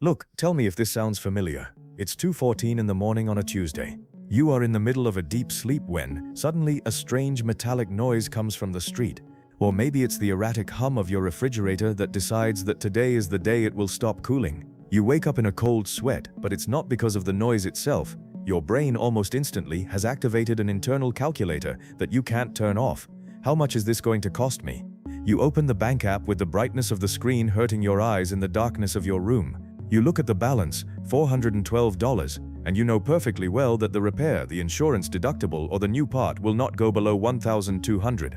Look, tell me if this sounds familiar. It's 2:14 in the morning on a Tuesday. You are in the middle of a deep sleep when, suddenly, a strange metallic noise comes from the street. Or maybe it's the erratic hum of your refrigerator that decides that today is the day it will stop cooling. You wake up in a cold sweat, but it's not because of the noise itself. Your brain almost instantly has activated an internal calculator that you can't turn off. How much is this going to cost me? You open the bank app with the brightness of the screen hurting your eyes in the darkness of your room. You look at the balance, $412, and you know perfectly well that the repair, the insurance deductible, or the new part will not go below $1,200.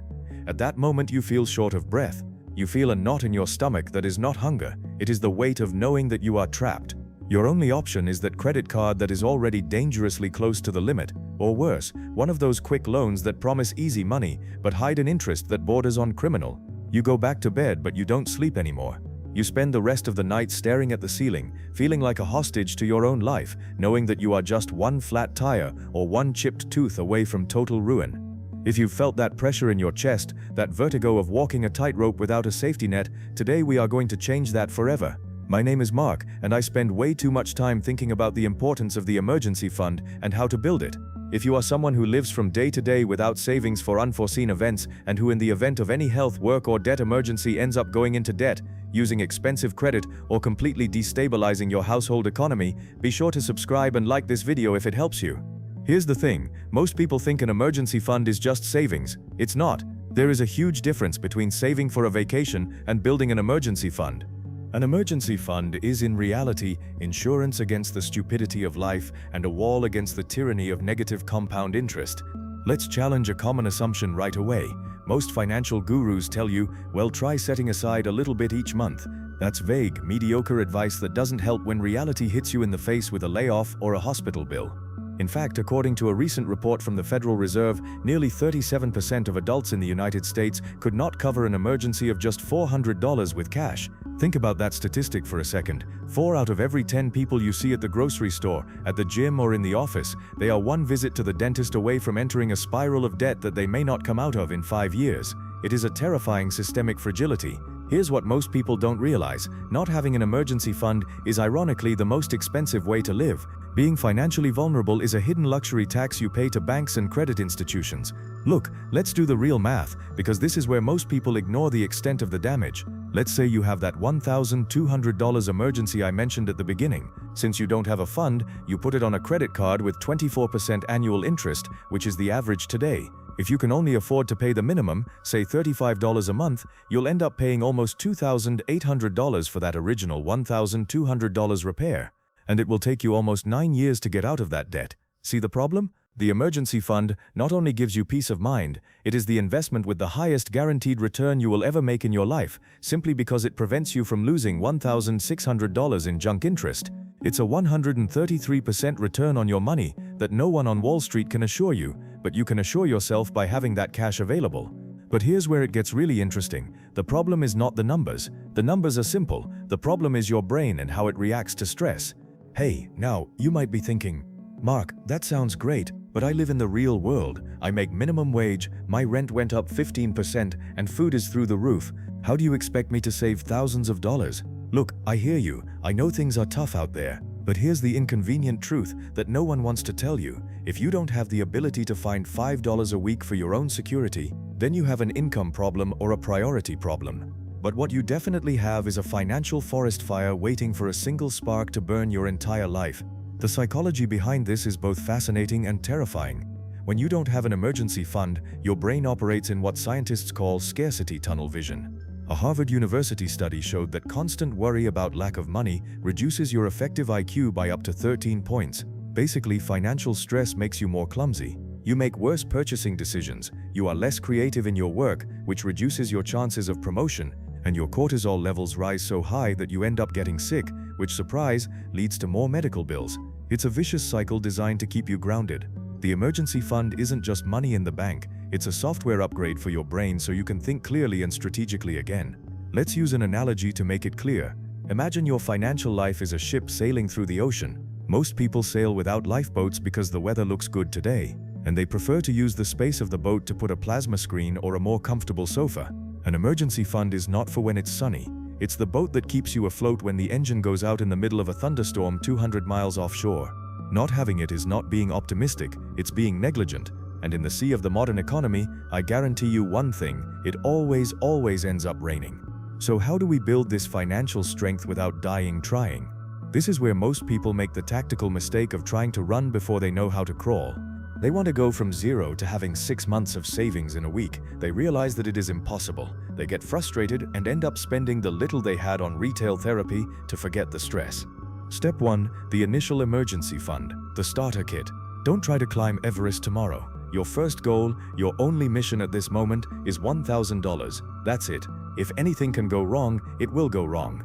At that moment you feel short of breath. You feel a knot in your stomach that is not hunger, it is the weight of knowing that you are trapped. Your only option is that credit card that is already dangerously close to the limit, or worse, one of those quick loans that promise easy money but hide an interest that borders on criminal. You go back to bed but you don't sleep anymore. You spend the rest of the night staring at the ceiling, feeling like a hostage to your own life, knowing that you are just one flat tire or one chipped tooth away from total ruin. If you've felt that pressure in your chest, that vertigo of walking a tightrope without a safety net, today we are going to change that forever. My name is Mark, and I spend way too much time thinking about the importance of the emergency fund and how to build it. If you are someone who lives from day to day without savings for unforeseen events, and who in the event of any health, work, or debt emergency ends up going into debt, using expensive credit, or completely destabilizing your household economy, be sure to subscribe and like this video if it helps you. Here's the thing, most people think an emergency fund is just savings. It's not. There is a huge difference between saving for a vacation and building an emergency fund. An emergency fund is in reality insurance against the stupidity of life and a wall against the tyranny of negative compound interest. Let's challenge a common assumption right away. Most financial gurus tell you, well, try setting aside a little bit each month. That's vague, mediocre advice that doesn't help when reality hits you in the face with a layoff or a hospital bill. In fact, according to a recent report from the Federal Reserve, nearly 37% of adults in the United States could not cover an emergency of just $400 with cash. Think about that statistic for a second. 4 out of every 10 people you see at the grocery store, at the gym, or in the office, they are one visit to the dentist away from entering a spiral of debt that they may not come out of in 5 years. It is a terrifying systemic fragility. Here's what most people don't realize. Not having an emergency fund is ironically the most expensive way to live. Being financially vulnerable is a hidden luxury tax you pay to banks and credit institutions. Look, let's do the real math, because this is where most people ignore the extent of the damage. Let's say you have that $1,200 emergency I mentioned at the beginning. Since you don't have a fund, you put it on a credit card with 24% annual interest, which is the average today. If you can only afford to pay the minimum, say $35 a month, you'll end up paying almost $2,800 for that original $1,200 repair. And it will take you almost 9 years to get out of that debt. See the problem? The emergency fund not only gives you peace of mind, it is the investment with the highest guaranteed return you will ever make in your life, simply because it prevents you from losing $1,600 in junk interest. It's a 133% return on your money that no one on Wall Street can assure you, but you can assure yourself by having that cash available. But here's where it gets really interesting. The problem is not the numbers. The numbers are simple. The problem is your brain and how it reacts to stress. Hey, now, you might be thinking, Mark, that sounds great, but I live in the real world. I make minimum wage, my rent went up 15%, and food is through the roof. How do you expect me to save thousands of dollars? Look, I hear you. I know things are tough out there. But here's the inconvenient truth that no one wants to tell you. If you don't have the ability to find $5 a week for your own security, then you have an income problem or a priority problem. But what you definitely have is a financial forest fire waiting for a single spark to burn your entire life. The psychology behind this is both fascinating and terrifying. When you don't have an emergency fund, your brain operates in what scientists call scarcity tunnel vision. A Harvard University study showed that constant worry about lack of money reduces your effective IQ by up to 13 points. Basically, financial stress makes you more clumsy. You make worse purchasing decisions, you are less creative in your work, which reduces your chances of promotion, and your cortisol levels rise so high that you end up getting sick, which, surprise, leads to more medical bills. It's a vicious cycle designed to keep you grounded. The emergency fund isn't just money in the bank, it's a software upgrade for your brain so you can think clearly and strategically again. Let's use an analogy to make it clear. Imagine your financial life is a ship sailing through the ocean. Most people sail without lifeboats because the weather looks good today, and they prefer to use the space of the boat to put a plasma screen or a more comfortable sofa. An emergency fund is not for when it's sunny. It's the boat that keeps you afloat when the engine goes out in the middle of a thunderstorm 200 miles offshore. Not having it is not being optimistic, it's being negligent. And in the sea of the modern economy, I guarantee you one thing, it always ends up raining. So how do we build this financial strength without dying trying? This is where most people make the tactical mistake of trying to run before they know how to crawl. They want to go from zero to having 6 months of savings in a week. They realize that it is impossible. They get frustrated and end up spending the little they had on retail therapy to forget the stress. Step 1. The initial emergency fund, the starter kit. Don't try to climb Everest tomorrow. Your first goal, your only mission at this moment, is $1,000. That's it. If anything can go wrong, it will go wrong.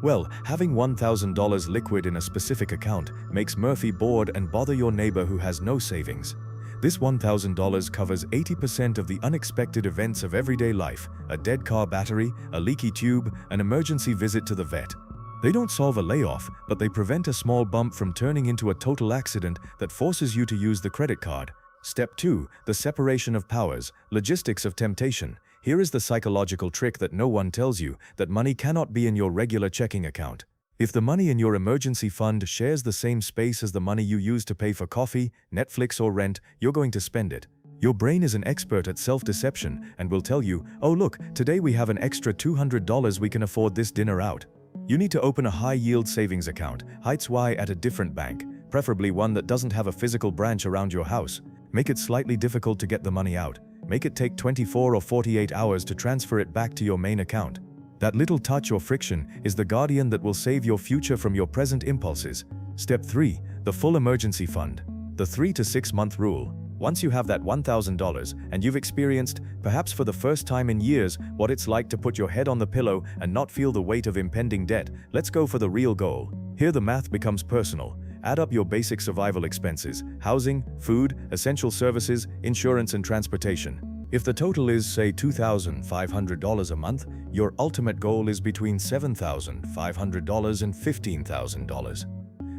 Well, having $1,000 liquid in a specific account makes Murphy bored and bother your neighbor who has no savings. This $1,000 covers 80% of the unexpected events of everyday life: a dead car battery, a leaky tube, an emergency visit to the vet. They don't solve a layoff, but they prevent a small bump from turning into a total accident that forces you to use the credit card. Step 2. The separation of powers, logistics of temptation. Here is the psychological trick that no one tells you, that money cannot be in your regular checking account. If the money in your emergency fund shares the same space as the money you use to pay for coffee, Netflix or rent, you're going to spend it. Your brain is an expert at self-deception and will tell you, oh look, today we have an extra $200, we can afford this dinner out. You need to open a high-yield savings account, HYSA, at a different bank, preferably one that doesn't have a physical branch around your house. Make it slightly difficult to get the money out. Make it take 24 or 48 hours to transfer it back to your main account. That little touch or friction is the guardian that will save your future from your present impulses. Step 3. The full emergency fund. The 3 to 6 month rule. Once you have that $1,000 and you've experienced, perhaps for the first time in years, what it's like to put your head on the pillow and not feel the weight of impending debt, let's go for the real goal. Here the math becomes personal. Add up your basic survival expenses: housing, food, essential services, insurance and transportation. If the total is, say, $2,500 a month, your ultimate goal is between $7,500 and $15,000.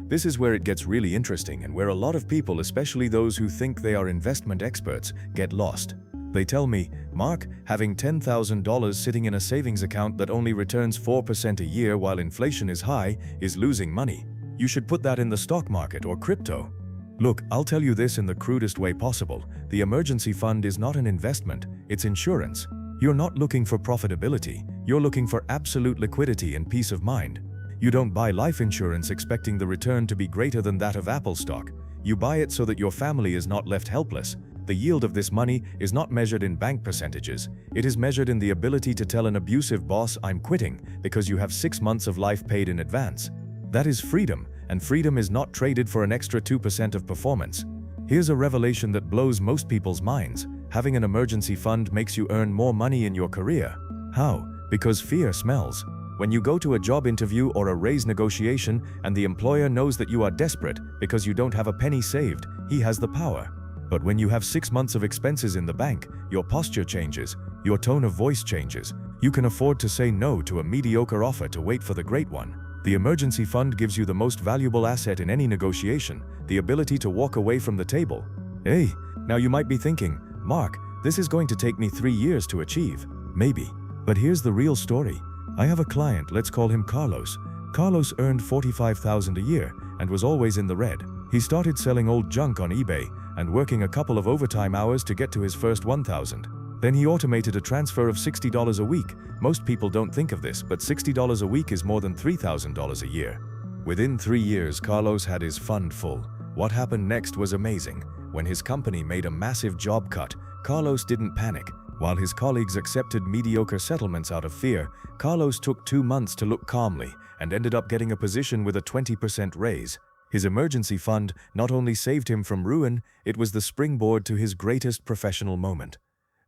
This is where it gets really interesting and where a lot of people, especially those who think they are investment experts, get lost. They tell me, Mark, having $10,000 sitting in a savings account that only returns 4% a year while inflation is high is losing money. You should put that in the stock market or crypto. Look, I'll tell you this in the crudest way possible. The emergency fund is not an investment, it's insurance. You're not looking for profitability, you're looking for absolute liquidity and peace of mind. You don't buy life insurance expecting the return to be greater than that of Apple stock. You buy it so that your family is not left helpless. The yield of this money is not measured in bank percentages. It is measured in the ability to tell an abusive boss, I'm quitting, because you have 6 months of life paid in advance. That is freedom, and freedom is not traded for an extra 2% of performance. Here's a revelation that blows most people's minds. Having an emergency fund makes you earn more money in your career. How? Because fear smells. When you go to a job interview or a raise negotiation and the employer knows that you are desperate because you don't have a penny saved, he has the power. But when you have 6 months of expenses in the bank, your posture changes, your tone of voice changes. You can afford to say no to a mediocre offer to wait for the great one. The emergency fund gives you the most valuable asset in any negotiation, the ability to walk away from the table. Hey, now you might be thinking, Mark, this is going to take me 3 years to achieve. Maybe. But here's the real story. I have a client, let's call him Carlos. Carlos earned $45,000 a year and was always in the red. He started selling old junk on eBay and working a couple of overtime hours to get to his first $1,000. Then he automated a transfer of $60 a week. Most people don't think of this, but $60 a week is more than $3,000 a year. Within 3 years, Carlos had his fund full. What happened next was amazing. When his company made a massive job cut, Carlos didn't panic. While his colleagues accepted mediocre settlements out of fear, Carlos took 2 months to look calmly and ended up getting a position with a 20% raise. His emergency fund not only saved him from ruin, it was the springboard to his greatest professional moment.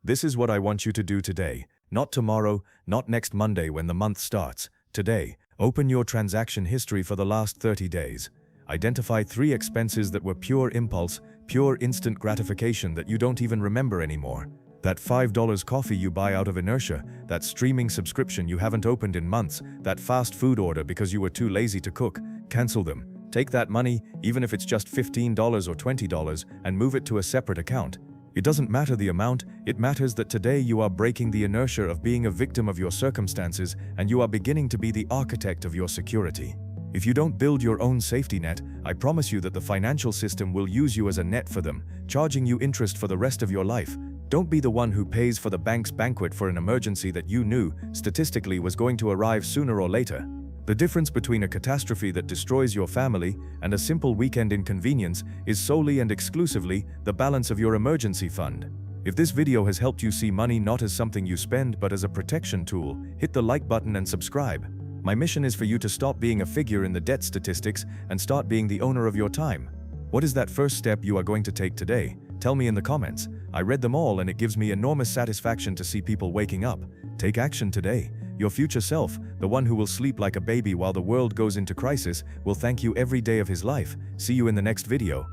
This is what I want you to do today. Not tomorrow, not next Monday when the month starts. Today, open your transaction history for the last 30 days. Identify 3 expenses that were pure impulse, pure instant gratification that you don't even remember anymore. That $5 coffee you buy out of inertia, that streaming subscription you haven't opened in months, that fast food order because you were too lazy to cook, cancel them. Take that money, even if it's just $15 or $20, and move it to a separate account. It doesn't matter the amount, it matters that today you are breaking the inertia of being a victim of your circumstances and you are beginning to be the architect of your security. If you don't build your own safety net, I promise you that the financial system will use you as a net for them, charging you interest for the rest of your life. Don't be the one who pays for the bank's banquet for an emergency that you knew, statistically, was going to arrive sooner or later. The difference between a catastrophe that destroys your family and a simple weekend inconvenience is solely and exclusively the balance of your emergency fund. If this video has helped you see money not as something you spend but as a protection tool, hit the like button and subscribe. My mission is for you to stop being a figure in the debt statistics and start being the owner of your time. What is that first step you are going to take today? Tell me in the comments. I read them all and it gives me enormous satisfaction to see people waking up. Take action today. Your future self, the one who will sleep like a baby while the world goes into crisis, will thank you every day of his life. See you in the next video.